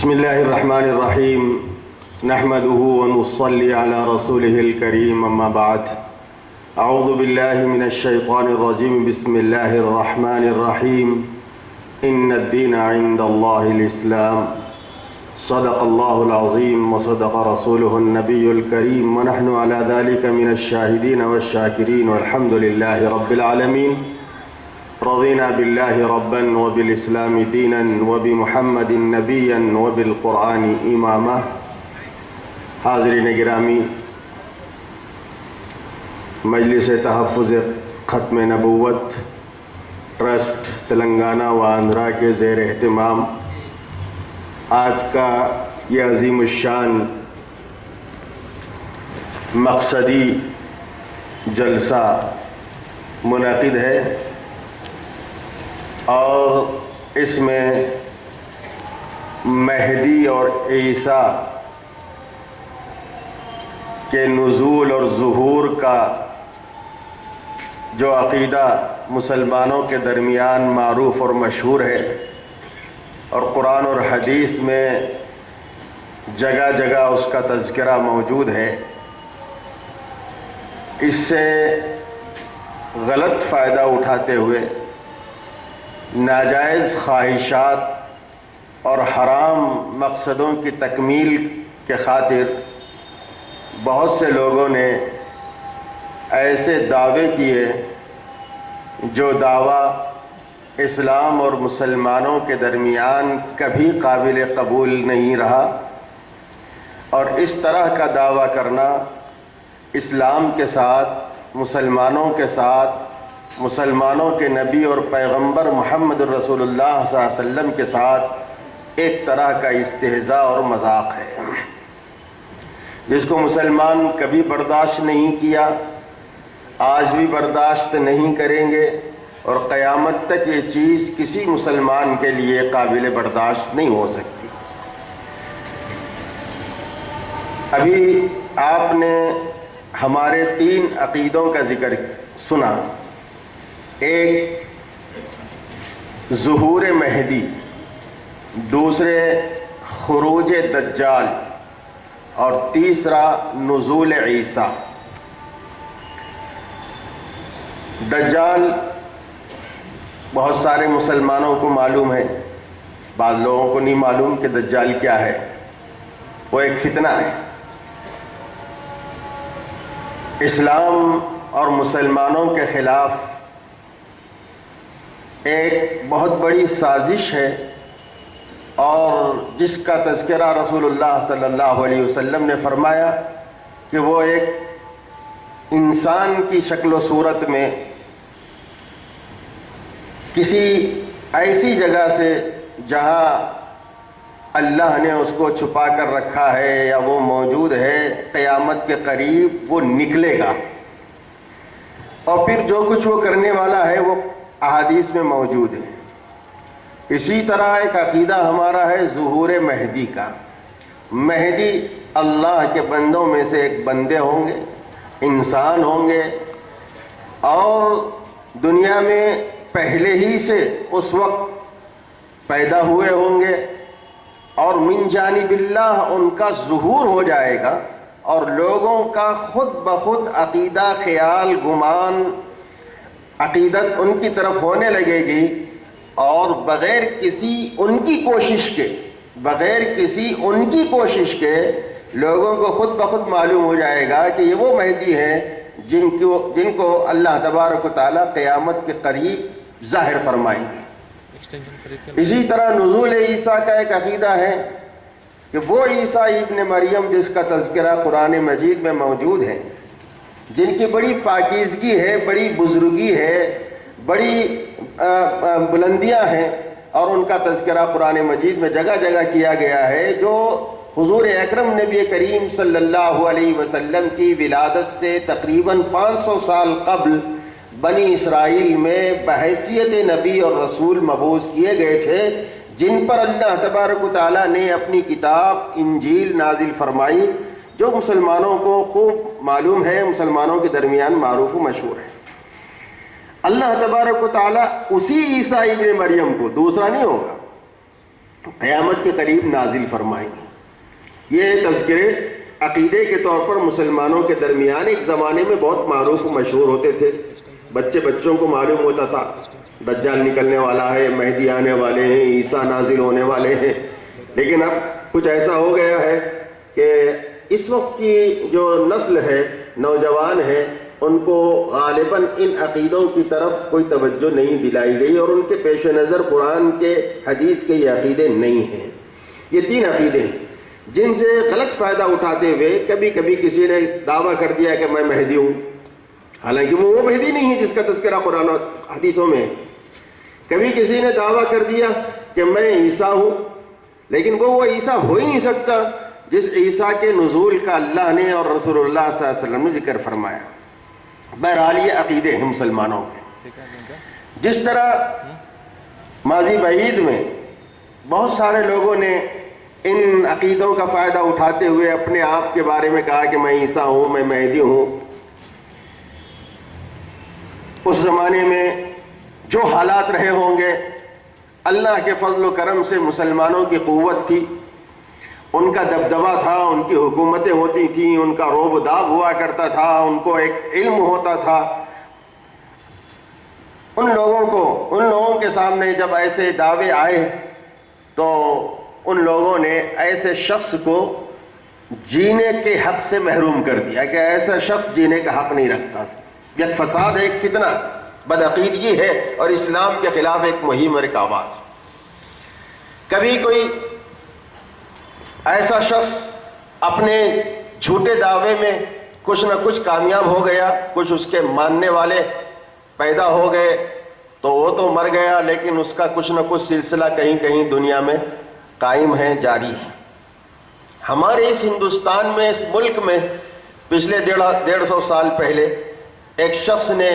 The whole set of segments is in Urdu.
بسم الله الرحمن الرحيم نحمده ونصلي على رسوله الكريم أما بعد أعوذ بالله من الشيطان الرجيم بسم الله الرحمن الرحيم إن الدين عند الله الإسلام صدق الله العظيم وصدق رسوله النبي الكريم ونحن على ذلك من الشاهدين والشاكرين والحمد لله رب العالمين رضينا بالله ربا وبالإسلام دينا وبمحمد نبيا وبالقرآن إماما. حاضرین گرامی، مجلس تحفظ ختم نبوت ٹرسٹ تلنگانہ و آندھرا کے زیر اہتمام آج کا یہ عظیم الشان مقصدی جلسہ منعقد ہے اور اس میں مہدی اور عیسیٰ کے نزول اور ظہور کا جو عقیدہ مسلمانوں کے درمیان معروف اور مشہور ہے اور قرآن اور حدیث میں جگہ جگہ اس کا تذکرہ موجود ہے، اس سے غلط فائدہ اٹھاتے ہوئے ناجائز خواہشات اور حرام مقصدوں کی تکمیل کے خاطر بہت سے لوگوں نے ایسے دعوے کیے جو دعویٰ اسلام اور مسلمانوں کے درمیان کبھی قابل قبول نہیں رہا، اور اس طرح کا دعویٰ کرنا اسلام کے ساتھ، مسلمانوں کے ساتھ، مسلمانوں کے نبی اور پیغمبر محمد رسول اللہ صلی اللہ علیہ وسلم کے ساتھ ایک طرح کا استہزاء اور مذاق ہے، جس کو مسلمان کبھی برداشت نہیں کیا، آج بھی برداشت نہیں کریں گے، اور قیامت تک یہ چیز کسی مسلمان کے لیے قابل برداشت نہیں ہو سکتی۔ ابھی آپ نے ہمارے 3 عقیدوں کا ذکر سنا، ایک ظہور مہدی، دوسرے خروج دجال، اور تیسرا نزول عیسیٰ۔ دجال بہت سارے مسلمانوں کو معلوم ہے، بعض لوگوں کو نہیں معلوم کہ دجال کیا ہے۔ وہ ایک فتنہ ہے، اسلام اور مسلمانوں کے خلاف ایک بہت بڑی سازش ہے، اور جس کا تذکرہ رسول اللہ صلی اللہ علیہ وسلم نے فرمایا کہ وہ ایک انسان کی شکل و صورت میں کسی ایسی جگہ سے جہاں اللہ نے اس کو چھپا کر رکھا ہے یا وہ موجود ہے، قیامت کے قریب وہ نکلے گا، اور پھر جو کچھ وہ کرنے والا ہے وہ احادیث میں موجود ہے۔ اسی طرح ایک عقیدہ ہمارا ہے ظہور مہدی کا۔ مہدی اللہ کے بندوں میں سے ایک بندے ہوں گے، انسان ہوں گے، اور دنیا میں پہلے ہی سے اس وقت پیدا ہوئے ہوں گے، اور من جانب اللہ ان کا ظہور ہو جائے گا، اور لوگوں کا خود بخود عقیدہ، خیال، گمان، عقیدت ان کی طرف ہونے لگے گی، اور بغیر کسی ان کی کوشش کے لوگوں کو خود بخود معلوم ہو جائے گا کہ یہ وہ مہدی ہیں جن کو اللہ تبارک و تعالیٰ قیامت کے قریب ظاہر فرمائیں گے۔ اسی طرح نزول عیسیٰ کا ایک عقیدہ ہے کہ وہ عیسیٰ ابن مریم جس کا تذکرہ قرآن مجید میں موجود ہے، جن کی بڑی پاکیزگی ہے، بڑی بزرگی ہے، بڑی بلندیاں ہیں، اور ان کا تذکرہ قرآن مجید میں جگہ جگہ کیا گیا ہے، جو حضور اکرم نبی کریم صلی اللہ علیہ وسلم کی ولادت سے تقریباً 500 سال قبل بنی اسرائیل میں بحیثیت نبی اور رسول مبعوث کیے گئے تھے، جن پر اللہ تبارک و تعالیٰ نے اپنی کتاب انجیل نازل فرمائی، جو مسلمانوں کو خوب معلوم ہے، مسلمانوں کے درمیان معروف و مشہور ہے۔ اللہ تبارک و تعالیٰ اسی عیسیٰ ابن مریم کو، دوسرا نہیں ہوگا، قیامت کے قریب نازل فرمائیں گے۔ یہ تذکرے عقیدے کے طور پر مسلمانوں کے درمیان ایک زمانے میں بہت معروف و مشہور ہوتے تھے۔ بچوں کو معلوم ہوتا تھا دجال نکلنے والا ہے، مہدی آنے والے ہیں، عیسیٰ نازل ہونے والے ہیں۔ لیکن اب کچھ ایسا ہو گیا ہے کہ اس وقت کی جو نسل ہے، نوجوان ہے، ان کو غالباً ان عقیدوں کی طرف کوئی توجہ نہیں دلائی گئی، اور ان کے پیش نظر قرآن کے حدیث کے یہ عقیدے نہیں ہیں۔ یہ 3 عقیدے ہیں جن سے غلط فائدہ اٹھاتے ہوئے کبھی کبھی کسی نے دعویٰ کر دیا کہ میں مہدی ہوں، حالانکہ وہ مہدی نہیں ہے جس کا تذکرہ قرآن و حدیثوں میں ہے۔ کبھی کسی نے دعویٰ کر دیا کہ میں عیسیٰ ہوں، لیکن وہ عیسیٰ ہو ہی نہیں سکتا جس عیسیٰ کے نزول کا اللہ نے اور رسول اللہ صلی اللہ علیہ وسلم نے ذکر فرمایا۔ بہرحال یہ عقیدے ہیں مسلمانوں کے۔ جس طرح ماضی بعید میں بہت سارے لوگوں نے ان عقیدوں کا فائدہ اٹھاتے ہوئے اپنے آپ کے بارے میں کہا کہ میں عیسیٰ ہوں، میں مہدی ہوں، اس زمانے میں جو حالات رہے ہوں گے، اللہ کے فضل و کرم سے مسلمانوں کی قوت تھی، ان کا دبدبہ تھا، ان کی حکومتیں ہوتی تھیں، ان کا روب و داب ہوا کرتا تھا، ان کو ایک علم ہوتا تھا۔ ان لوگوں کے سامنے جب ایسے دعوے آئے تو ان لوگوں نے ایسے شخص کو جینے کے حق سے محروم کر دیا کہ ایسا شخص جینے کا حق نہیں رکھتا۔ ایک فساد ہے، ایک فتنہ، بدعقیدگی ہے، اور اسلام کے خلاف ایک مہم اور ایک آواز۔ کبھی کوئی ایسا شخص اپنے جھوٹے دعوے میں کچھ نہ کچھ کامیاب ہو گیا، کچھ اس کے ماننے والے پیدا ہو گئے تو وہ تو مر گیا، لیکن اس کا کچھ نہ کچھ سلسلہ کہیں کہیں دنیا میں قائم ہے، جاری ہے۔ ہمارے اس ہندوستان میں، اس ملک میں پچھلے 150 سال پہلے ایک شخص نے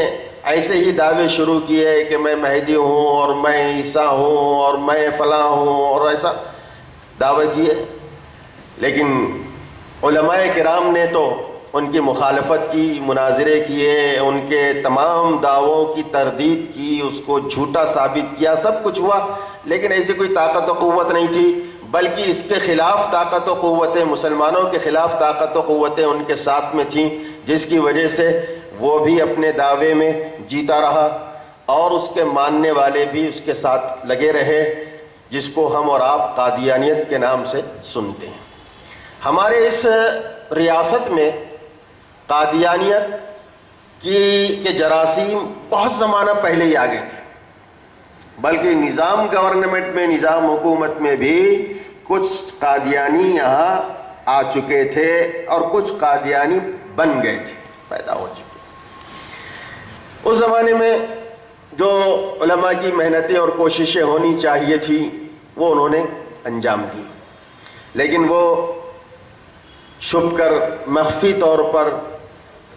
ایسے ہی دعوے شروع کیے کہ میں مہدی ہوں اور میں عیسیٰ ہوں اور میں فلاں ہوں، اور ایسا دعوے کیے، لیکن علماء کرام نے تو ان کی مخالفت کی، مناظرے کیے، ان کے تمام دعووں کی تردید کی، اس کو جھوٹا ثابت کیا، سب کچھ ہوا، لیکن ایسی کوئی طاقت و قوت نہیں تھی، بلکہ اس کے خلاف طاقت و قوتیں، مسلمانوں کے خلاف طاقت و قوتیں ان کے ساتھ میں تھیں، جس کی وجہ سے وہ بھی اپنے دعوے میں جیتا رہا اور اس کے ماننے والے بھی اس کے ساتھ لگے رہے، جس کو ہم اور آپ قادیانیت کے نام سے سنتے ہیں۔ ہمارے اس ریاست میں قادیانیت کے جراثیم بہت زمانہ پہلے ہی آ گئے تھے، بلکہ نظام گورنمنٹ میں، نظام حکومت میں بھی کچھ قادیانی یہاں آ چکے تھے اور کچھ قادیانی بن گئے تھے، پیدا ہو چکے۔ اس زمانے میں جو علماء کی محنتیں اور کوششیں ہونی چاہیے تھی وہ انہوں نے انجام دی، لیکن وہ چھپ کر مخفی طور پر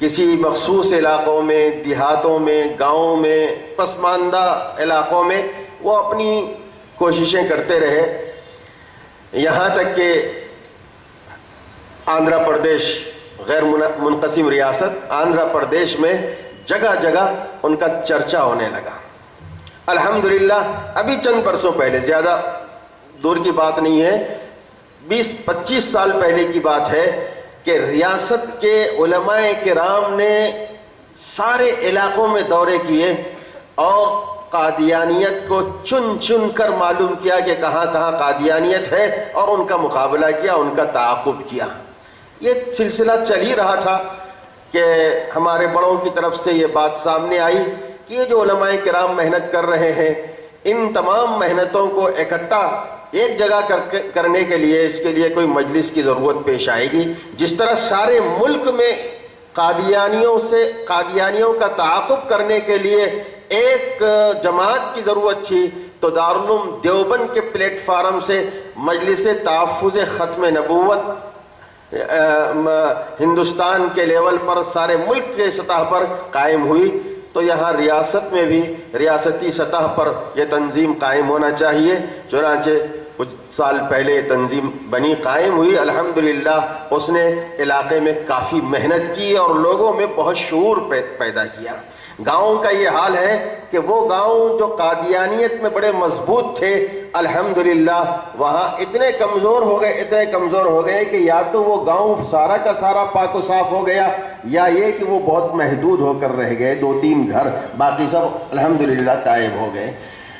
کسی مخصوص علاقوں میں، دیہاتوں میں، گاؤں میں، پسماندہ علاقوں میں وہ اپنی کوششیں کرتے رہے، یہاں تک کہ آندھرا پردیش، غیر منقسم ریاست آندھرا پردیش میں جگہ جگہ ان کا چرچا ہونے لگا۔ الحمدللہ ابھی چند برسوں پہلے، زیادہ دور کی بات نہیں ہے، 20-25 سال پہلے کی بات ہے کہ ریاست کے علماء کرام نے سارے علاقوں میں دورے کیے اور قادیانیت کو چن چن کر معلوم کیا کہ کہاں کہاں قادیانیت ہے، اور ان کا مقابلہ کیا، ان کا تعاقب کیا۔ یہ سلسلہ چل ہی رہا تھا کہ ہمارے بڑوں کی طرف سے یہ بات سامنے آئی کہ یہ جو علماء کرام محنت کر رہے ہیں، ان تمام محنتوں کو اکٹھا ایک جگہ کرنے کے لیے، اس کے لیے کوئی مجلس کی ضرورت پیش آئے گی۔ جس طرح سارے ملک میں قادیانیوں کا تعاقب کرنے کے لیے ایک جماعت کی ضرورت تھی، تو دارالعلوم دیوبند کے پلیٹ فارم سے مجلس تحفظ ختم نبوت ہندوستان کے لیول پر، سارے ملک کے سطح پر قائم ہوئی، تو یہاں ریاست میں بھی ریاستی سطح پر یہ تنظیم قائم ہونا چاہیے۔ چنانچہ کچھ سال پہلے یہ تنظیم بنی، قائم ہوئی، الحمدللہ اس نے علاقے میں کافی محنت کی اور لوگوں میں بہت شعور پیدا کیا۔ گاؤں کا یہ حال ہے کہ وہ گاؤں جو قادیانیت میں بڑے مضبوط تھے، الحمدللہ وہاں اتنے کمزور ہو گئے کہ یا تو وہ گاؤں سارا کا سارا پاک و صاف ہو گیا، یا یہ کہ وہ بہت محدود ہو کر رہ گئے، 2-3 گھر، باقی سب الحمدللہ تائب ہو گئے۔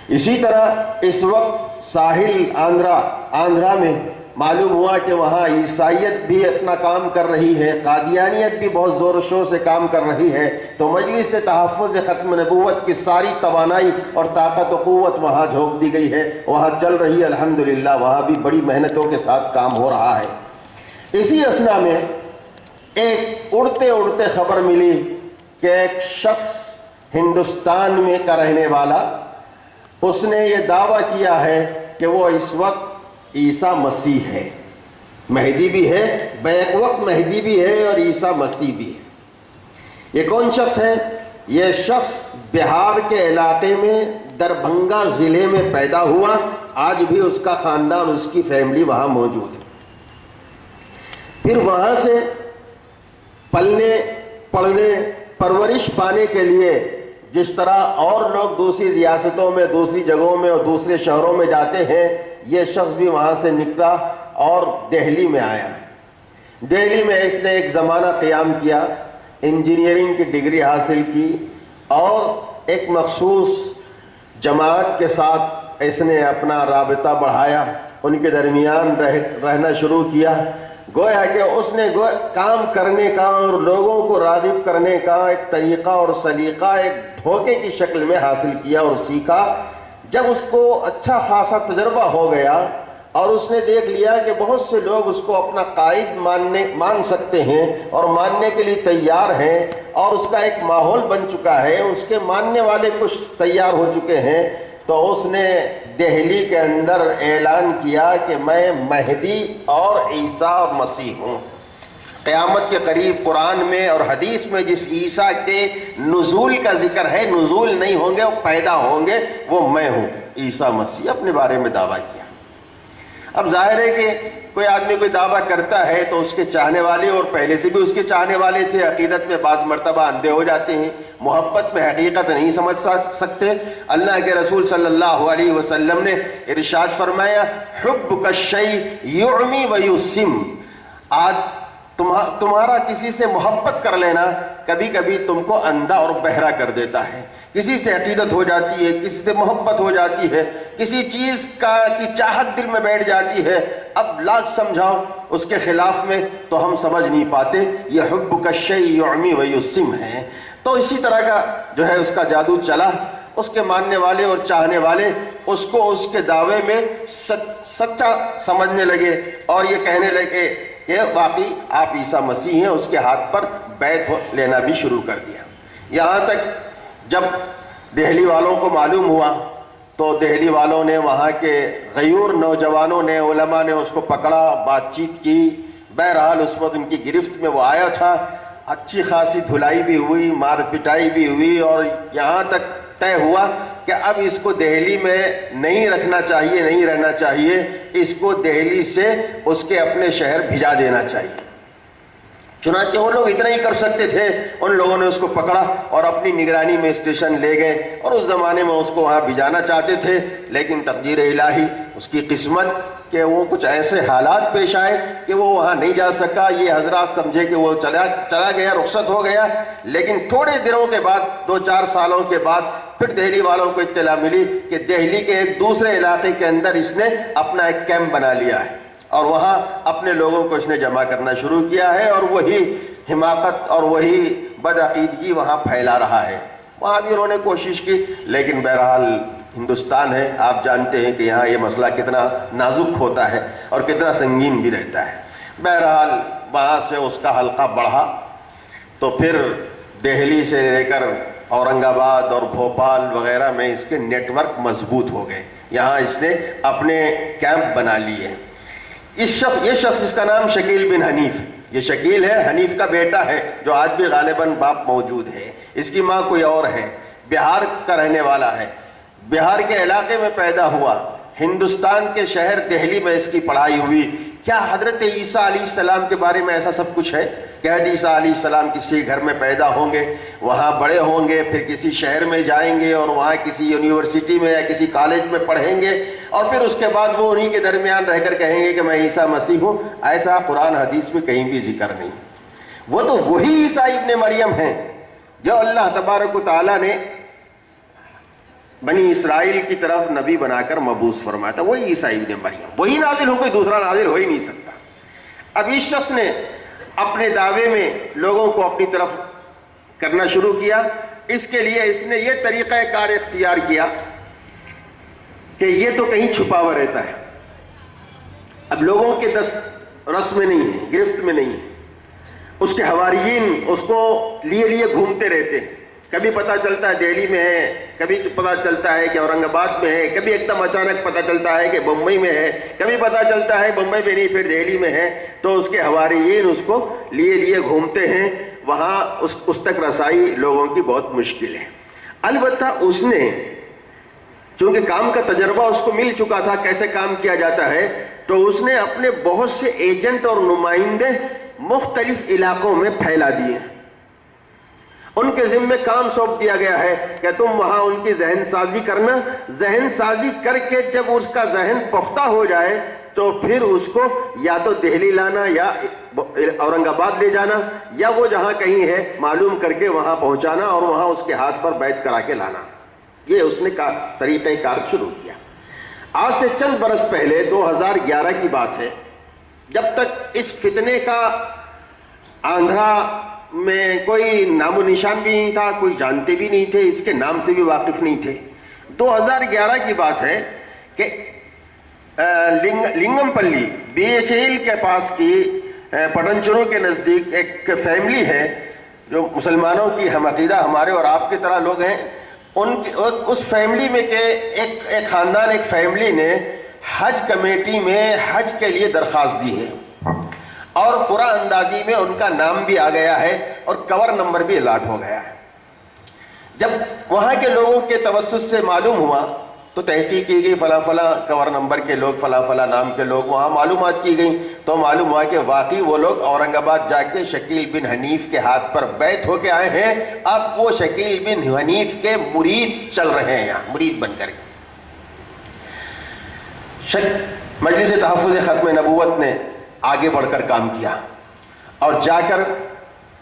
اسی طرح اس وقت ساحل آندھرا میں معلوم ہوا کہ وہاں عیسائیت بھی اپنا کام کر رہی ہے، قادیانیت بھی بہت زور و شور سے کام کر رہی ہے، تو مجلس تحفظ ختم نبوت کی ساری توانائی اور طاقت و قوت وہاں جھونک دی گئی ہے، وہاں چل رہی ہے الحمدللہ، وہاں بھی بڑی محنتوں کے ساتھ کام ہو رہا ہے۔ اسی اثنا میں ایک اڑتے خبر ملی کہ ایک شخص ہندوستان میں کا رہنے والا، اس نے یہ دعویٰ کیا ہے کہ وہ اس وقت عیسیٰ مسیح ہے، مہدی بھی ہے، بیک وقت مہدی بھی ہے اور عیسیٰ مسیح بھی ہے۔ یہ کون شخص ہے؟ یہ شخص بہار کے علاقے میں دربھنگا ضلع میں پیدا ہوا، آج بھی اس کا خاندان، اس کی فیملی وہاں موجود ہے۔ پھر وہاں سے پلنے پڑھنے پرورش پانے کے لیے جس طرح اور لوگ دوسری ریاستوں میں، دوسری جگہوں میں اور دوسرے شہروں میں جاتے ہیں، یہ شخص بھی وہاں سے نکلا اور دہلی میں آیا۔ دہلی میں اس نے ایک زمانہ قیام کیا، انجینئرنگ کی ڈگری حاصل کی اور ایک مخصوص جماعت کے ساتھ اس نے اپنا رابطہ بڑھایا، ان کے درمیان رہنا شروع کیا۔ گویا کہ اس نے کام کرنے کا اور لوگوں کو راغب کرنے کا ایک طریقہ اور سلیقہ ایک دھوکے کی شکل میں حاصل کیا اور سیکھا۔ جب اس کو اچھا خاصا تجربہ ہو گیا اور اس نے دیکھ لیا کہ بہت سے لوگ اس کو اپنا قائد مان سکتے ہیں اور ماننے کے لیے تیار ہیں، اور اس کا ایک ماحول بن چکا ہے، اس کے ماننے والے کچھ تیار ہو چکے ہیں، تو اس نے دہلی کے اندر اعلان کیا کہ میں مہدی اور عیسیٰ اور مسیح ہوں۔ قیامت کے قریب قرآن میں اور حدیث میں جس عیسیٰ کے نزول کا ذکر ہے، نزول نہیں ہوں گے، وہ پیدا ہوں گے، وہ میں ہوں، عیسیٰ مسیح، اپنے بارے میں دعویٰ کیا۔ اب ظاہر ہے کہ کوئی آدمی کوئی دعویٰ کرتا ہے تو اس کے چاہنے والے، اور پہلے سے بھی اس کے چاہنے والے تھے، عقیدت میں بعض مرتبہ اندھے ہو جاتے ہیں، محبت میں حقیقت نہیں سمجھ سکتے۔ اللہ کے رسول صلی اللہ علیہ وسلم نے ارشاد فرمایا، حب کالشیء یعمی ویسم، آج تمہارا کسی سے محبت کر لینا کبھی کبھی تم کو اندھا اور بہرا کر دیتا ہے۔ کسی سے عقیدت ہو جاتی ہے، کسی سے محبت ہو جاتی ہے، کسی چیز کی چاہت دل میں بیٹھ جاتی ہے، اب لاکھ سمجھاؤ اس کے خلاف میں تو ہم سمجھ نہیں پاتے۔ یہ حب کالشیء یعمی ویسم ہے۔ تو اسی طرح کا جو ہے اس کا جادو چلا، اس کے ماننے والے اور چاہنے والے اس کو اس کے دعوے میں سچا سمجھنے لگے اور یہ کہنے لگے کہ واقعی آپ عیسیٰ مسیح ہیں، اس کے ہاتھ پر بیعت لینا بھی شروع کر دیا۔ یہاں تک جب دہلی والوں کو معلوم ہوا تو دہلی والوں نے، وہاں کے غیور نوجوانوں نے، علماء نے اس کو پکڑا، بات چیت کی۔ بہرحال اس وقت ان کی گرفت میں وہ آیا تھا، اچھی خاصی دھلائی بھی ہوئی، مار پٹائی بھی ہوئی، اور یہاں تک طے ہوا کہ اب اس کو دہلی میں نہیں رکھنا چاہیے، نہیں رہنا چاہیے، اس کو دہلی سے اس کے اپنے شہر بھیجا دینا چاہیے۔ چنانچہ وہ لوگ اتنا ہی کر سکتے تھے، ان لوگوں نے اس کو پکڑا اور اپنی نگرانی میں اسٹیشن لے گئے، اور اس زمانے میں اس کو وہاں بھیجانا چاہتے تھے، لیکن تقدیر الہی، اس کی قسمت کہ وہ کچھ ایسے حالات پیش آئے کہ وہ وہاں نہیں جا سکا۔ یہ حضرات سمجھے کہ وہ چلا گیا، رخصت ہو گیا، لیکن تھوڑے دنوں کے بعد، 2-4 سالوں کے بعد پھر دہلی والوں کو اطلاع ملی کہ دہلی کے ایک دوسرے علاقے کے اندر اس نے اپنا ایک کیمپ بنا لیا ہے، اور وہاں اپنے لوگوں کو اس نے جمع کرنا شروع کیا ہے، اور وہی حماقت اور وہی بدعقیدگی وہاں پھیلا رہا ہے۔ وہاں بھی انہوں نے کوشش کی، لیکن بہرحال ہندوستان ہے، آپ جانتے ہیں کہ یہاں یہ مسئلہ کتنا نازک ہوتا ہے اور کتنا سنگین بھی رہتا ہے۔ بہرحال وہاں سے اس کا حلقہ بڑھا تو پھر دہلی سے لے کر اورنگ آباد اور بھوپال وغیرہ میں اس کے نیٹ ورک مضبوط ہو گئے، یہاں اس نے اپنے کیمپ بنا لیے۔ یہ شخص جس کا نام شکیل بن حنیف، یہ شکیل ہے، حنیف کا بیٹا ہے، جو آج بھی غالباً باپ موجود ہے، اس کی ماں کوئی اور ہے، بہار کا رہنے والا ہے، بہار کے علاقے میں پیدا ہوا، ہندوستان کے شہر دہلی میں اس کی پڑھائی ہوئی، کیا حضرت عیسیٰ علیہ السلام کے بارے میں ایسا سب کچھ ہے کہ حضرت عیسیٰ علیہ السلام کسی گھر میں پیدا ہوں گے، وہاں بڑے ہوں گے، پھر کسی شہر میں جائیں گے اور وہاں کسی یونیورسٹی میں یا کسی کالج میں پڑھیں گے اور پھر اس کے بعد وہ انہی کے درمیان رہ کر کہیں گے کہ میں عیسیٰ مسیح ہوں؟ ایسا قرآن حدیث میں کہیں بھی ذکر نہیں۔ وہ تو وہی عیسیٰ ابن مریم ہیں جو اللہ تبارک و تعالیٰ نے بنی اسرائیل کی طرف نبی بنا کر مبعوث فرمایا تھا، وہی عیسیٰ ابن مریم، وہی نازل ہو، کوئی دوسرا نازل ہو ہی نہیں سکتا۔ اب اس شخص نے اپنے دعوے میں لوگوں کو اپنی طرف کرنا شروع کیا، اس کے لیے اس نے یہ طریقہ کار اختیار کیا کہ یہ تو کہیں چھپا ہوا رہتا ہے، اب لوگوں کے دست رس میں نہیں ہے، گرفت میں نہیں ہے، اس کے حواریین اس کو لیے گھومتے رہتے ہیں، کبھی پتہ چلتا ہے دہلی میں ہے، کبھی پتہ چلتا ہے کہ اورنگ آباد میں ہے، کبھی ایک دم اچانک پتہ چلتا ہے کہ بمبئی میں ہے، کبھی پتہ چلتا ہے بمبئی میں نہیں پھر دہلی میں ہے، تو اس کے حواریین اس کو لیے گھومتے ہیں، وہاں اس تک رسائی لوگوں کی بہت مشکل ہے۔ البتہ اس نے چونکہ کام کا تجربہ اس کو مل چکا تھا کیسے کام کیا جاتا ہے، تو اس نے اپنے بہت سے ایجنٹ اور نمائندے مختلف علاقوں میں پھیلا دیے، ان کے ذمہ کام سونپ دیا گیا ہے کہ تم وہاں ان کی ذہن سازی کرنا، ذہن سازی کر کے جب اس کا ذہن پختہ ہو جائے تو پھر اس کو یا تو دہلی لانا یا اورنگ آباد لے جانا، یا وہ جہاں کہیں ہے معلوم کر کے وہاں پہنچانا اور وہاں اس کے ہاتھ پر بیعت کرا کے لانا۔ یہ اس نے طریقہ کار شروع کیا۔ آج سے چند برس پہلے 2011 کی بات ہے، جب تک اس فتنے کا آندھرا میں کوئی نام و نشان بھی نہیں تھا، کوئی جانتے بھی نہیں تھے، اس کے نام سے بھی واقف نہیں تھے۔ 2011 کی بات ہے کہ لنگم پلی BHL کے پاس کی پٹنچرو کے نزدیک ایک فیملی ہے جو مسلمانوں کی ہم عقیدہ ہمارے اور آپ کی طرح لوگ ہیں، اس فیملی میں کہ ایک خاندان، ایک فیملی نے حج کمیٹی میں حج کے لیے درخواست دی ہے اور قرآن اندازی میں ان کا نام بھی آ گیا ہے اور کور نمبر بھی الاٹ ہو گیا ہے۔ جب وہاں کے لوگوں کے توسط سے معلوم ہوا تو تحقیق کی گئی، فلاں فلاں کور نمبر کے لوگ، فلاں فلاں نام کے لوگ، وہاں معلومات کی گئیں تو معلوم ہوا کہ واقعی وہ لوگ اورنگ آباد جا کے شکیل بن حنیف کے ہاتھ پر بیعت ہو کے آئے ہیں، اب وہ شکیل بن حنیف کے مرید چل رہے ہیں، یہاں مرید بن کر کے۔ مجلس تحفظ ختم نبوت نے آگے بڑھ کر کام کیا اور جا کر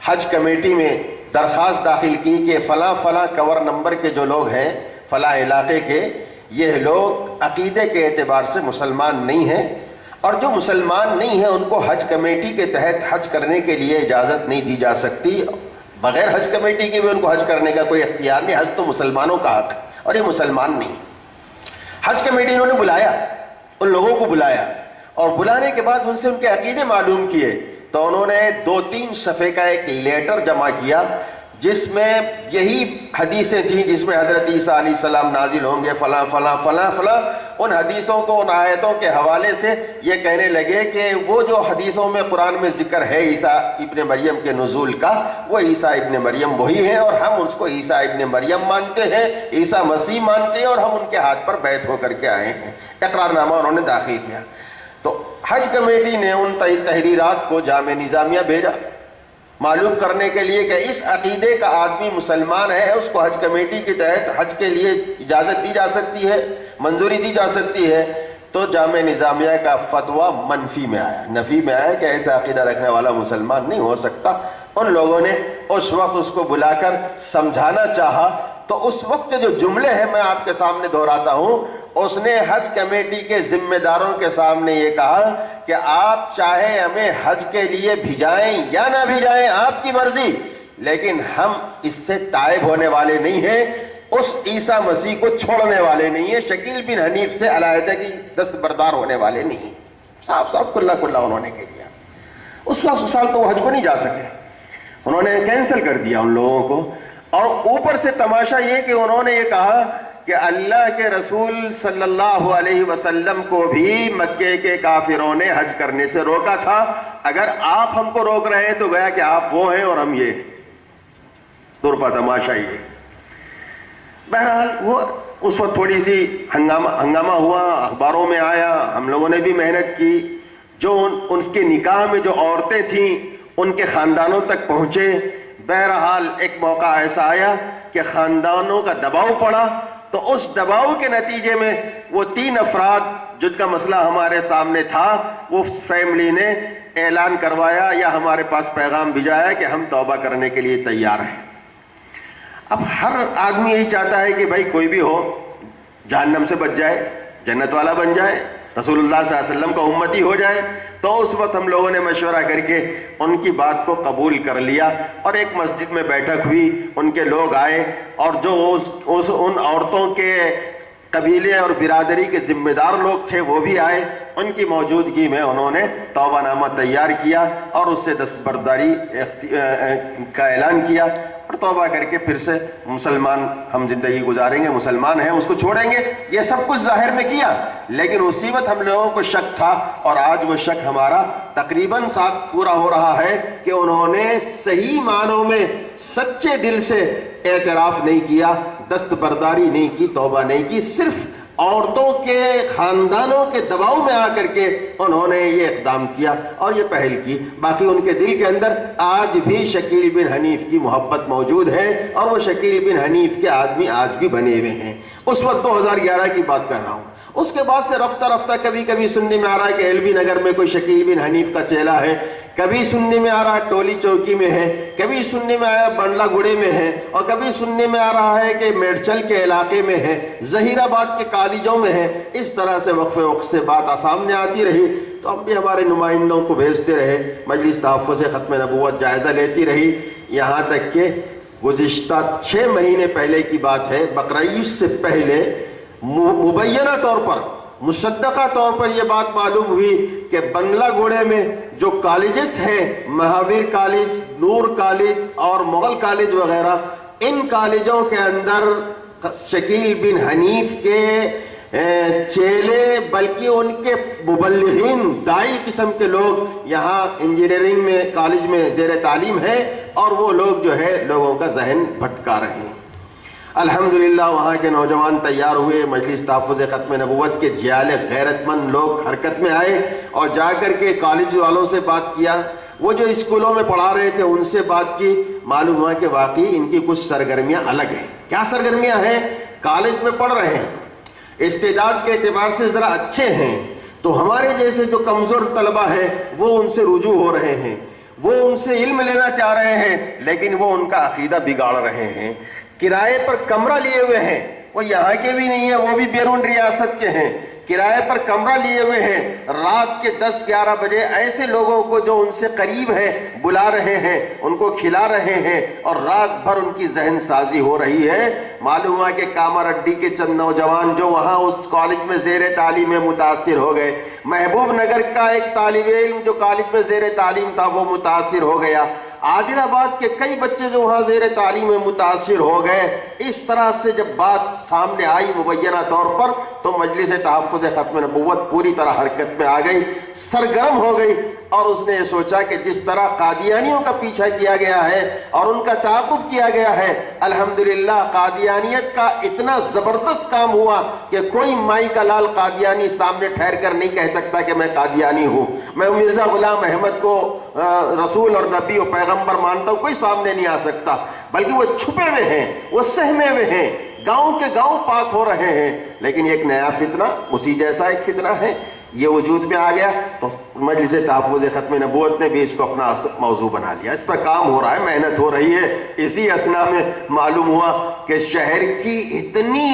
حج کمیٹی میں درخواست داخل کی کہ فلاں فلاں کور نمبر کے جو لوگ ہیں فلاں علاقے کے، یہ لوگ عقیدے کے اعتبار سے مسلمان نہیں ہیں اور جو مسلمان نہیں ہیں ان کو حج کمیٹی کے تحت حج کرنے کے لیے اجازت نہیں دی جا سکتی، بغیر حج کمیٹی کے بھی ان کو حج کرنے کا کوئی اختیار نہیں، حج تو مسلمانوں کا حق ہے اور یہ مسلمان نہیں۔ حج کمیٹی انہوں نے بلایا، ان لوگوں کو بلایا اور بلانے کے بعد ان سے ان کے عقیدے معلوم کیے تو انہوں نے 2-3 صفحے کا ایک لیٹر جمع کیا جس میں یہی حدیثیں تھیں جس میں حضرت عیسیٰ علیہ السلام نازل ہوں گے، فلاں فلاں فلاں فلاں، ان حدیثوں کو، ان آیتوں کے حوالے سے یہ کہنے لگے کہ وہ جو حدیثوں میں قرآن میں ذکر ہے عیسیٰ ابن مریم کے نزول کا، وہ عیسیٰ ابن مریم وہی ہیں اور ہم اس کو عیسیٰ ابن مریم مانتے ہیں، عیسیٰ مسیح مانتے ہیں اور ہم ان کے ہاتھ پر بیعت ہو کر کے آئے ہیں۔ اقرار نامہ انہوں نے داخل کیا تو حج کمیٹی نے ان تحریرات کو جامع نظامیہ بھیجا معلوم کرنے کے لیے کہ اس عقیدے کا آدمی مسلمان ہے، اس کو حج کمیٹی کے تحت حج کے لیے اجازت دی جا سکتی ہے، منظوری دی جا سکتی ہے۔ تو جامع نظامیہ کا فتویٰ منفی میں آیا، نفی میں آیا کہ ایسا عقیدہ رکھنے والا مسلمان نہیں ہو سکتا۔ ان لوگوں نے اس وقت اس کو بلا کر سمجھانا چاہا تو اس وقت کے جو جملے ہیں میں آپ کے سامنے دہراتا ہوں، اس نے حج کمیٹی کے ذمہ داروں کے سامنے یہ کہا کہ آپ چاہے ہمیں حج کے لیے بھیجائیں یا نہ بھیجائیں، آپ کی مرضی، لیکن ہم اس سے تائب ہونے والے نہیں ہیں، اس عیسیٰ مسیح کو چھوڑنے والے نہیں ہیں، شکیل بن حنیف سے علیحدگی دستبردار ہونے والے نہیں۔ صاف صاف کھلا کھلا انہوں نے کہہ دیا۔ اس سال تو وہ حج کو نہیں جا سکے، انہوں نے کینسل کر دیا ان لوگوں کو۔ اور اوپر سے تماشا یہ کہ انہوں نے یہ کہا کہ اللہ کے رسول صلی اللہ علیہ وسلم کو بھی مکے کے کافروں نے حج کرنے سے روکا تھا، اگر آپ ہم کو روک رہے ہیں تو گیا کہ آپ وہ ہیں اور ہم یہ ہیں۔ درپا تماشا یہ۔ بہرحال وہ اس وقت تھوڑی سی ہنگامہ ہوا، اخباروں میں آیا، ہم لوگوں نے بھی محنت کی، جو ان کے نکاح میں جو عورتیں تھیں ان کے خاندانوں تک پہنچے. بہرحال ایک موقع ایسا آیا کہ خاندانوں کا دباؤ پڑا، تو اس دباؤ کے نتیجے میں وہ 3 افراد جن کا مسئلہ ہمارے سامنے تھا، وہ فیملی نے اعلان کروایا یا ہمارے پاس پیغام بھیجایا کہ ہم توبہ کرنے کے لیے تیار ہیں. اب ہر آدمی یہی چاہتا ہے کہ بھائی کوئی بھی ہو جہنم سے بچ جائے، جنت والا بن جائے، رسول اللہ صلی اللہ علیہ وسلم کا امتی ہو جائے. تو اس وقت ہم لوگوں نے مشورہ کر کے ان کی بات کو قبول کر لیا، اور ایک مسجد میں بیٹھک ہوئی، ان کے لوگ آئے، اور جو ان عورتوں کے قبیلے اور برادری کے ذمہ دار لوگ تھے وہ بھی آئے. ان کی موجودگی میں انہوں نے توبہ نامہ تیار کیا اور اس سے دستبرداری کا اعلان کیا، اور توبہ کر کے پھر سے مسلمان ہم زندگی گزاریں گے، مسلمان ہیں اس کو چھوڑیں گے. یہ سب کچھ ظاہر میں کیا، لیکن اسی وقت ہم لوگوں کو شک تھا، اور آج وہ شک ہمارا تقریباً ساتھ پورا ہو رہا ہے کہ انہوں نے صحیح معنوں میں سچے دل سے اعتراف نہیں کیا، دستبرداری نہیں کی، توبہ نہیں کی، صرف عورتوں کے خاندانوں کے دباؤ میں آ کر کے انہوں نے یہ اقدام کیا اور یہ پہل کی. باقی ان کے دل کے اندر آج بھی شکیل بن حنیف کی محبت موجود ہے، اور وہ شکیل بن حنیف کے آدمی آج بھی بنے ہوئے ہیں. اس وقت 2011 کی بات کر رہا ہوں. اس کے بعد سے رفتہ رفتہ کبھی کبھی سننے میں آ رہا ہے کہ ایل بی نگر میں کوئی شکیل بن حنیف کا چیلا ہے، کبھی سننے میں آ رہا ہے ٹولی چوکی میں ہے، کبھی سننے میں آیا بنڈلا گڑے میں ہے، اور کبھی سننے میں آ رہا ہے کہ میڈچل کے علاقے میں ہے، ظہیر آباد کے کالجوں میں ہے. اس طرح سے وقفے وقت سے بات سامنے آتی رہی، تو ہم بھی ہمارے نمائندوں کو بھیجتے رہے. مجلس تحفظ ختم نبوت جائزہ لیتی رہی، یہاں تک کہ گزشتہ 6 مہینے پہلے کی بات ہے، بقرعید سے پہلے مبینہ طور پر، مصدقہ طور پر یہ بات معلوم ہوئی کہ بنگلہ گوڑے میں جو کالجز ہیں، مہاویر کالج، نور کالج اور مغل کالج وغیرہ، ان کالجوں کے اندر شکیل بن حنیف کے چیلے بلکہ ان کے مبلغین، دائی قسم کے لوگ یہاں انجینئرنگ میں کالج میں زیر تعلیم ہیں، اور وہ لوگ جو ہے لوگوں کا ذہن بھٹکا رہے ہیں. الحمدللہ وہاں کے نوجوان تیار ہوئے، مجلس تحفظ ختم نبوت کے جیال غیرت مند لوگ حرکت میں آئے اور جا کر کے کالج والوں سے بات کیا. وہ جو اسکولوں میں پڑھا رہے تھے ان سے بات کی. معلوم ہوا کہ واقعی ان کی کچھ سرگرمیاں الگ ہیں. کیا سرگرمیاں ہیں؟ کالج میں پڑھ رہے ہیں، استعداد کے اعتبار سے ذرا اچھے ہیں، تو ہمارے جیسے جو کمزور طلبہ ہیں وہ ان سے رجوع ہو رہے ہیں، وہ ان سے علم لینا چاہ رہے ہیں، لیکن وہ ان کا عقیدہ بگاڑ رہے ہیں. کرائے پر کمرہ لیے ہوئے ہیں، وہ یہاں کے بھی نہیں ہیں، وہ بھی بیرون ریاست کے ہیں، کرائے پر کمرہ لیے ہوئے ہیں. رات کے 10-11 بجے ایسے لوگوں کو جو ان سے قریب ہیں بلا رہے ہیں، ان کو کھلا رہے ہیں، اور رات بھر ان کی ذہن سازی ہو رہی ہے. معلوم ہوا کہ کاماریڈی کے چند نوجوان جو وہاں اس کالج میں زیر تعلیم میں متاثر ہو گئے. محبوب نگر کا ایک طالب علم جو کالج میں زیر تعلیم تھا وہ متاثر ہو گیا. عادل آباد کے کئی بچے جو وہاں زیر تعلیم میں متاثر ہو گئے. اس طرح سے جب بات سامنے آئی مبینہ طور پر تو مجلس تحفظ ختم نبوت پوری طرح حرکت میں آ گئی، سرگرم ہو گئی، اور اس نے یہ سوچا کہ جس طرح قادیانیوں کا پیچھا کیا گیا ہے اور ان کا تعاقب کیا گیا ہے، الحمدللہ قادیانیت کا اتنا زبردست کام ہوا کہ کوئی مائی کا لال قادیانی سامنے ٹھہر کر نہیں کہہ سکتا کہ میں قادیانی ہوں، میں مرزا غلام احمد کو رسول اور نبی اور پیغمبر مانتا ہوں، کوئی سامنے نہیں آ سکتا. بلکہ وہ چھپے ہوئے ہیں، وہ سہمے ہوئے ہیں، گاؤں کے گاؤں پاک ہو رہے ہیں. لیکن ایک نیا فتنہ، اسی جیسا ایک فتنہ ہے، یہ وجود میں آ گیا. تو مجلس تحفظ ختم نبوت نے بھی اس کو اپنا موضوع بنا لیا. اس پر کام ہو رہا ہے، محنت ہو رہی ہے. اسی اثنا میں معلوم ہوا کہ شہر کی اتنی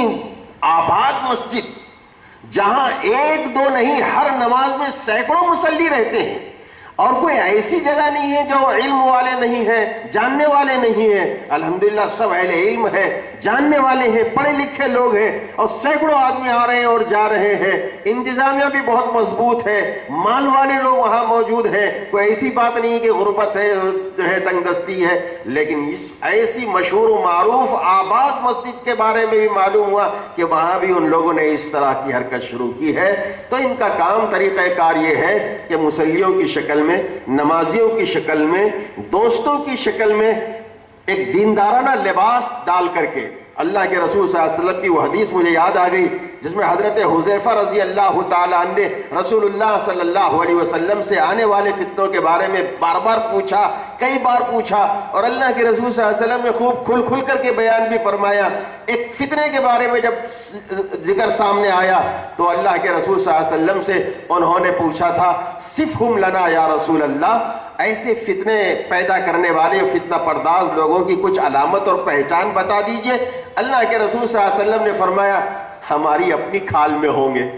آباد مسجد جہاں 1-2 نہیں، ہر نماز میں سینکڑوں مصلی رہتے ہیں، اور کوئی ایسی جگہ نہیں ہے جو علم والے نہیں ہیں، جاننے والے نہیں ہیں. الحمدللہ سب اہل علم ہیں، جاننے والے ہیں، پڑھے لکھے لوگ ہیں، اور سینکڑوں آدمی آ رہے ہیں اور جا رہے ہیں. انتظامیہ بھی بہت مضبوط ہے، مال والے لوگ وہاں موجود ہیں. کوئی ایسی بات نہیں کہ غربت ہے جو ہے تنگ دستی ہے. لیکن اس ایسی مشہور و معروف آباد مسجد کے بارے میں بھی معلوم ہوا کہ وہاں بھی ان لوگوں نے اس طرح کی حرکت شروع کی ہے. تو ان کا کام، طریقہ کار یہ ہے کہ مصلیوں کی شکل میں، نمازیوں کی شکل میں، دوستوں کی شکل میں ایک دیندارانہ لباس ڈال کر کے، اللہ کے رسول صلی اللہ علیہ وسلم کی وہ حدیث مجھے یاد آ گئی جس میں حضرت حذیفہ رضی اللہ تعالیٰ عنہ نے رسول اللہ صلی اللہ علیہ وسلم سے آنے والے فتنوں کے بارے میں بار بار پوچھا، کئی بار پوچھا، اور اللہ کے رسول صلی اللہ علیہ وسلم نے خوب کھل کر کے بیان بھی فرمایا۔ ایک فتنے کے بارے میں جب ذکر سامنے آیا تو اللہ کے رسول صلی اللہ علیہ وسلم سے انہوں نے پوچھا تھا، صفہم لنا یا رسول اللہ، ایسے فتنے پیدا کرنے والے فتنہ پرداز لوگوں کی کچھ علامت اور پہچان بتا دیجئے۔ اللہ کے رسول صلی اللہ علیہ وسلم نے فرمایا، ہماری اپنی کھال میں ہوں گے،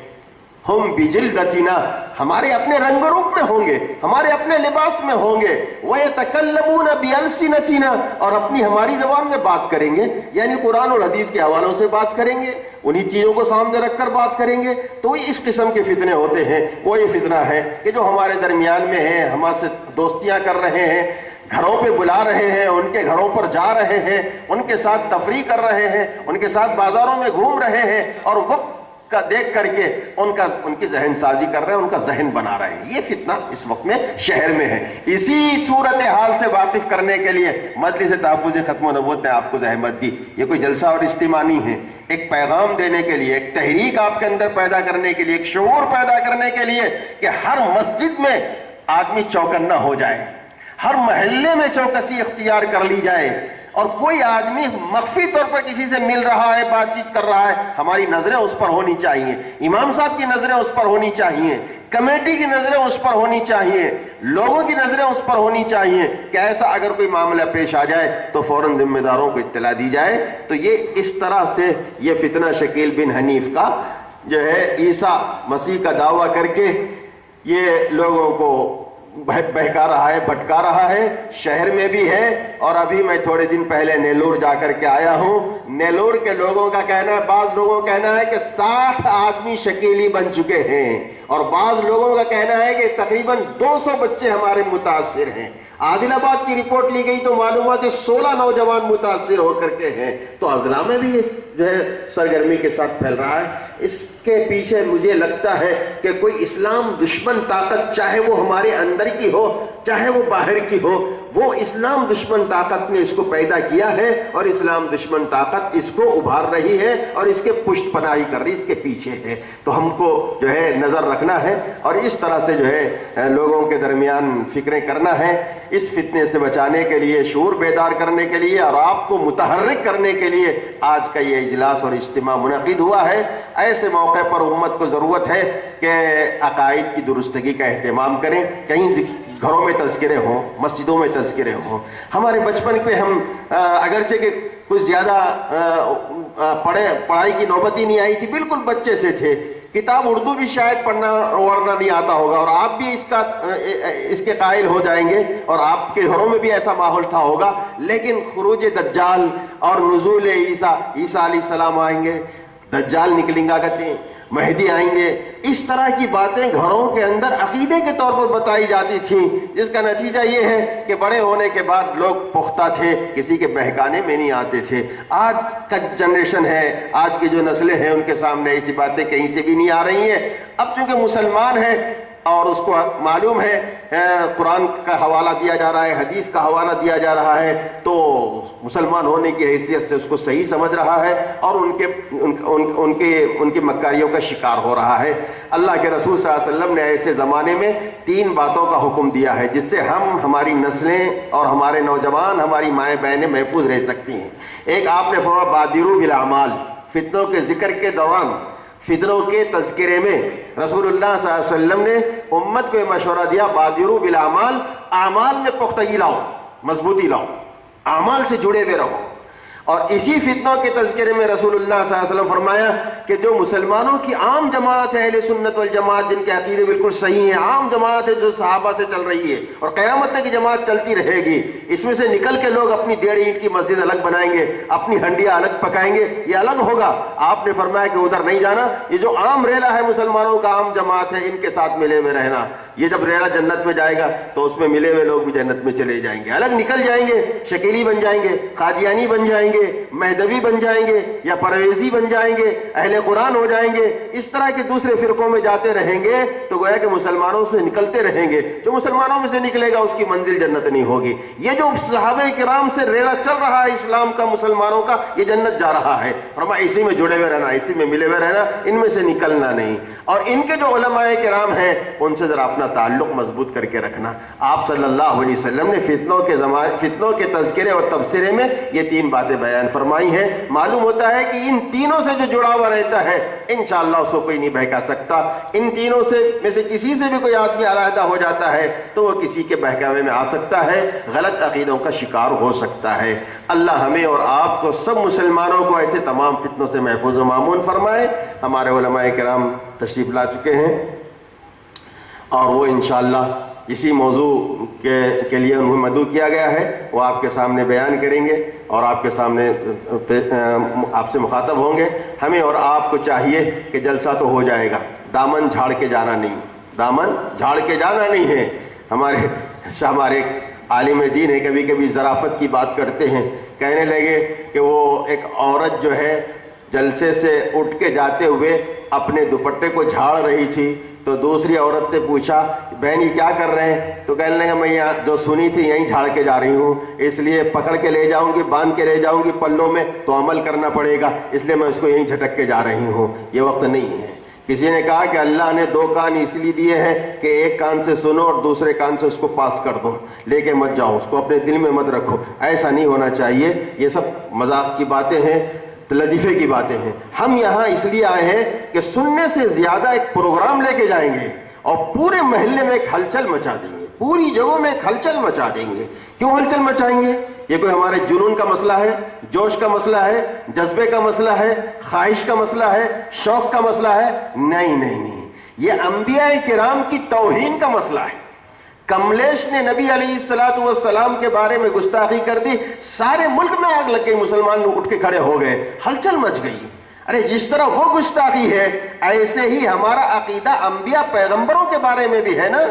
ہم بجلدتنا، ہمارے اپنے رنگ و روپ میں ہوں گے، ہمارے اپنے لباس میں ہوں گے، وَيَتَكَلَّمُونَ بِأَلْسِنَتِنَا، اور اپنی ہماری زبان میں بات کریں گے، یعنی قرآن اور حدیث کے حوالوں سے بات کریں گے، انہی چیزوں کو سامنے رکھ کر بات کریں گے۔ تو اس قسم کے فتنے ہوتے ہیں۔ وہی فتنہ ہے کہ جو ہمارے درمیان میں ہیں، ہمارے سے دوستیاں کر رہے ہیں، گھروں پہ بلا رہے ہیں، ان کے گھروں پر جا رہے ہیں، ان کے ساتھ تفریح کر رہے ہیں، ان کے ساتھ بازاروں میں گھوم رہے ہیں، اور وقت کا دیکھ کر کے ان کی ذہن سازی کر رہے ہیں، ان کا ذہن بنا رہے ہیں۔ یہ فتنہ اس وقت میں شہر میں ہے۔ اسی صورتحال سے واقف کرنے کے لیے مجلس تحفظ ختم نبوت نے آپ کو زحمت دی۔ یہ کوئی جلسہ اور اجتماع نہیں ہے، ایک پیغام دینے کے لیے، ایک تحریک آپ کے اندر پیدا کرنے کے لیے، ایک شعور پیدا کرنے کے لیے کہ ہر مسجد میں آدمی چوکنا ہو جائے، ہر محلے میں چوکسی اختیار کر لی جائے، اور کوئی آدمی مخفی طور پر کسی سے مل رہا ہے، بات چیت کر رہا ہے، ہماری نظریں اس پر ہونی چاہیے، امام صاحب کی نظریں اس پر ہونی چاہیے، کمیٹی کی نظریں اس پر ہونی چاہیے، لوگوں کی نظریں اس پر ہونی چاہیے کہ ایسا اگر کوئی معاملہ پیش آ جائے تو فوراً ذمہ داروں کو اطلاع دی جائے۔ تو یہ اس طرح سے یہ فتنہ شکیل بن حنیف کا جو ہے عیسیٰ مسیح کا دعویٰ کر کے یہ لوگوں کو بہکا رہا ہے، بھٹکا رہا ہے، شہر میں بھی ہے۔ اور ابھی میں تھوڑے دن پہلے نیلور جا کر کے آیا ہوں، نیلور کے لوگوں کا کہنا ہے، بعض لوگوں کا کہنا ہے کہ 60 آدمی شکیلی بن چکے ہیں، اور بعض لوگوں کا کہنا ہے کہ تقریباً 200 بچے ہمارے متاثر ہیں۔ عادل آباد کی رپورٹ لی گئی تو معلومات 16 نوجوان متاثر ہو کر کے ہیں۔ تو اضلاع میں بھی اس جو ہے سرگرمی کے ساتھ پھیل رہا ہے۔ اس کے پیچھے مجھے لگتا ہے کہ کوئی اسلام دشمن طاقت، چاہے وہ ہمارے اندر کی ہو چاہے وہ باہر کی ہو، وہ اسلام دشمن طاقت نے اس کو پیدا کیا ہے، اور اسلام دشمن طاقت اس کو ابھار رہی ہے اور اس کے پشت پناہی کر رہی، اس کے پیچھے ہے۔ تو ہم کو جو ہے نظر رکھنا ہے، اور اس طرح سے جو ہے لوگوں کے درمیان فکریں کرنا ہے، اس فتنے سے بچانے کے لیے، شعور بیدار کرنے کے لیے، اور آپ کو متحرک کرنے کے لیے آج کا یہ اجلاس اور اجتماع منعقد ہوا ہے۔ ایسے موقع پر امت کو ضرورت ہے کہ عقائد کی درستگی کا اہتمام کریں، کہیں گھروں میں تذکرے ہوں، مسجدوں میں تذکرے ہوں۔ ہمارے بچپن پہ ہم اگرچہ کہ کچھ زیادہ پڑھائی کی نوبت ہی نہیں آئی تھی، بالکل بچے سے تھے، کتاب اردو بھی شاید پڑھنا وڑھنا نہیں آتا ہوگا، اور آپ بھی اس کے قائل ہو جائیں گے، اور آپ کے گھروں میں بھی ایسا ماحول تھا ہوگا۔ لیکن خروج دجال اور نزول عیسیٰ علیہ السلام آئیں گے، دجال نکلیں گا کہتے ہیں، مہدی آئیں گے، اس طرح کی باتیں گھروں کے اندر عقیدے کے طور پر بتائی جاتی تھیں، جس کا نتیجہ یہ ہے کہ بڑے ہونے کے بعد لوگ پختہ تھے، کسی کے بہکانے میں نہیں آتے تھے۔ آج کا جنریشن ہے، آج کی جو نسلیں ہیں، ان کے سامنے ایسی باتیں کہیں سے بھی نہیں آ رہی ہیں۔ اب چونکہ مسلمان ہیں اور اس کو معلوم ہے قرآن کا حوالہ دیا جا رہا ہے، حدیث کا حوالہ دیا جا رہا ہے، تو مسلمان ہونے کی حیثیت سے اس کو صحیح سمجھ رہا ہے، اور ان کے مکاریوں کا شکار ہو رہا ہے۔ اللہ کے رسول صلی اللہ علیہ وسلم نے ایسے زمانے میں 3 باتوں کا حکم دیا ہے جس سے ہماری نسلیں اور ہمارے نوجوان، ہماری مائیں بہنیں محفوظ رہ سکتی ہیں۔ ایک آپ نے فرمایا بادروا بالاعمال، فتنوں کے ذکر کے دوران، فتنوں کے تذکرے میں رسول اللہ صلی اللہ علیہ وسلم نے امت کو یہ مشورہ دیا، بادروا بالاعمال، اعمال میں پختگی لاؤ، مضبوطی لاؤ، اعمال سے جڑے ہوئے رہو۔ اور اسی فتنوں کے تذکرے میں رسول اللہ صلی اللہ علیہ وسلم فرمایا کہ جو مسلمانوں کی عام جماعت ہے، اہل سنت والجماعت، جن کے عقیدے بالکل صحیح ہیں، عام جماعت ہے جو صحابہ سے چل رہی ہے اور قیامت تک کی جماعت چلتی رہے گی، اس میں سے نکل کے لوگ اپنی 1.5 اینٹ کی مسجد الگ بنائیں گے، اپنی ہنڈیاں الگ پکائیں گے، یہ الگ ہوگا۔ آپ نے فرمایا کہ ادھر نہیں جانا، یہ جو عام ریلا ہے مسلمانوں کا، عام جماعت ہے، ان کے ساتھ ملے ہوئے رہنا۔ یہ جب ریلا جنت میں جائے گا تو اس میں ملے ہوئے لوگ بھی جنت میں چلے جائیں گے، الگ نکل جائیں گے، شکیلی بن جائیں گے، قادیانی بن جائیں گے، جائیں گے, مہدوی بن جائیں گے, یا پرویزی بن جائیں گے, اہل قرآن ہو جائیں گے, اس طرح کے دوسرے فرقوں میں جاتے رہیں گے تو گویا کہ مسلمانوں سے نکلتے رہیں گے. جو مسلمانوں میں سے نکلے گا اس کی منزل جنت نہیں ہوگی. یہ جو صحابہ کرام سے ریڑا چل رہا ہے اسلام کا, مسلمانوں کا, یہ جنت جا رہا ہے. فرمایا اسی میں جڑے ہوئے رہنا, اسی میں ملے ہوئے رہنا, ان میں سے نکلنا نہیں. اور ان کے جو علماء کرام ہیں ان سے ذرا اپنا تعلق مضبوط کر کے رکھنا. آپ صلی اللہ علیہ وسلم نے فتنوں کے تذکرے اور تبصرے میں یہ 3 باتیں بیان فرمائی ہیں. معلوم ہوتا ہے کہ ان تینوں سے جو جڑا ہوا رہتا ہے انشاءاللہ اس کو کوئی نہیں بہکا سکتا. ان تینوں سے میں سے کسی سے بھی کوئی آدمی علیحدہ ہو جاتا ہے تو وہ کسی کے بہکاوے میں آ سکتا ہے, غلط عقیدوں کا شکار ہو سکتا ہے. اللہ ہمیں اور آپ کو سب مسلمانوں کو ایسے تمام فتنوں سے محفوظ و مامون فرمائے. ہمارے علماء کرام تشریف لا چکے ہیں اور وہ انشاءاللہ اسی موضوع کے لیے انہیں مدعو کیا گیا ہے, وہ آپ کے سامنے بیان کریں گے اور آپ کے سامنے آپ سے مخاطب ہوں گے. ہمیں اور آپ کو چاہیے کہ جلسہ تو ہو جائے گا, دامن جھاڑ کے جانا نہیں, دامن جھاڑ کے جانا نہیں ہے. ہمارے عالم دین ہے, کبھی کبھی ظرافت کی بات کرتے ہیں, کہنے لگے کہ وہ ایک عورت جو ہے جلسے سے اٹھ کے جاتے ہوئے اپنے دوپٹے کو جھاڑ رہی تھی تو دوسری عورت نے پوچھا بہن یہ کیا کر رہے ہیں؟ تو کہنے لگا میں یہاں جو سنی تھی یہیں جھاڑ کے جا رہی ہوں, اس لیے پکڑ کے لے جاؤں گی, باندھ کے لے جاؤں گی پلوں میں تو عمل کرنا پڑے گا, اس لیے میں اس کو یہیں جھٹک کے جا رہی ہوں. یہ وقت نہیں ہے. کسی نے کہا کہ اللہ نے 2 کان اس لیے دیے ہیں کہ ایک کان سے سنو اور دوسرے کان سے اس کو پاس کر دو, لے کے مت جاؤ, اس کو اپنے دل میں مت رکھو. ایسا نہیں ہونا چاہیے. یہ سب مذاق کی باتیں ہیں, لطیفے کی باتیں ہیں. ہم یہاں اس لیے آئے ہیں کہ سننے سے زیادہ ایک پروگرام لے کے جائیں گے اور پورے محلے میں ایک ہلچل مچا دیں گے, پوری جگہوں میں ایک ہلچل مچا دیں گے. کیوں ہلچل مچائیں گے؟ یہ کوئی ہمارے جنون کا مسئلہ ہے, جوش کا مسئلہ ہے, جذبے کا مسئلہ ہے, خواہش کا مسئلہ ہے, شوق کا مسئلہ ہے؟ نہیں نہیں نہیں, یہ انبیاء کرام کی توہین کا مسئلہ ہے. کملیش نے نبی علیہ السلام کے بارے میں گستاخی کر دی, سارے ملک میں آگ لگ گئی, مسلمان لوگ اٹھ کے کھڑے ہو گئے, ہلچل مچ گئی. ارے جس طرح وہ گستاخی ہے ایسے ہی ہمارا عقیدہ انبیاء پیغمبروں کے بارے میں بھی ہے نا.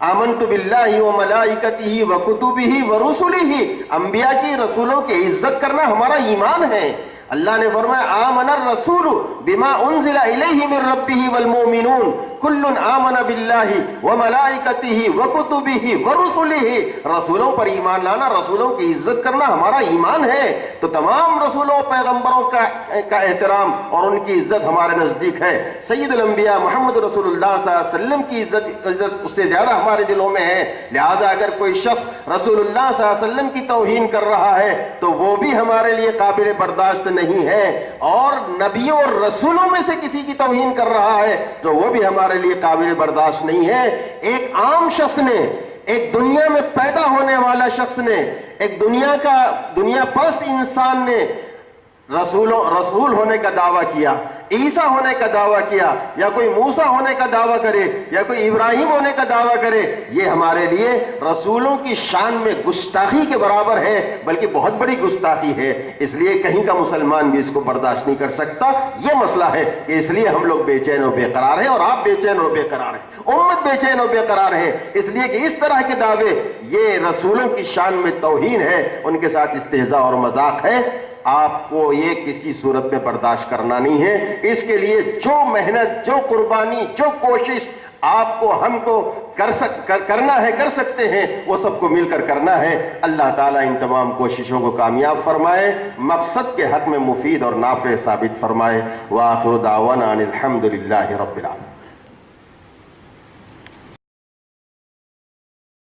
آمنت باللہ و ملائکتہ و کتبہ و رسلہ, انبیاء کی رسولوں کی عزت کرنا ہمارا ایمان ہے. اللہ نے فرمایا آمن الرسول بما انزل الیہ من ربہ والمؤمنون کل آمن باللہ وملائکتہ وکتبہ ورسلہ. رسولوں پر ایمان لانا, رسولوں کی عزت کرنا ہمارا ایمان ہے. تو تمام رسولوں پیغمبروں کا احترام اور ان کی عزت ہمارے نزدیک ہے. سید الانبیاء محمد رسول اللہ صلی اللہ علیہ وسلم کی عزت اس سے زیادہ ہمارے دلوں میں ہے. لہذا اگر کوئی شخص رسول اللہ صلی اللہ علیہ وسلم کی توہین کر رہا ہے تو وہ بھی ہمارے لیے قابل برداشت نہیں ہے, اور نبیوں اور رسولوں میں سے کسی کی توہین کر رہا ہے تو وہ بھی ہمارے لیے قابل برداشت نہیں ہے. ایک عام شخص نے, ایک دنیا میں پیدا ہونے والا شخص نے, ایک دنیا پرست انسان نے رسول ہونے کا دعویٰ کیا, عیسیٰ ہونے کا دعویٰ کیا, یا کوئی موسیٰ ہونے کا دعویٰ کرے, یا کوئی ابراہیم ہونے کا دعویٰ کرے, یہ ہمارے لیے رسولوں کی شان میں گستاخی کے برابر ہے, بلکہ بہت بڑی گستاخی ہے. اس لیے کہیں کا مسلمان بھی اس کو برداشت نہیں کر سکتا. یہ مسئلہ ہے کہ اس لیے ہم لوگ بے چین و بے قرار ہیں, اور آپ بے چین و بے قرار ہیں, امت بے چین و بے قرار ہے, اس لیے کہ اس طرح کے دعوے یہ رسولوں کی شان میں توہین ہے, ان کے ساتھ استہزاء اور مذاق ہے. آپ کو یہ کسی صورت میں برداشت کرنا نہیں ہے. اس کے لیے جو محنت, جو قربانی, جو کوشش آپ کو ہم کو کرنا ہے, کر سکتے ہیں, وہ سب کو مل کر کرنا ہے. اللہ تعالیٰ ان تمام کوششوں کو کامیاب فرمائے, مقصد کے حق میں مفید اور نافع ثابت فرمائے. وآخر دعوانا ان الحمد للہ رب العالمین.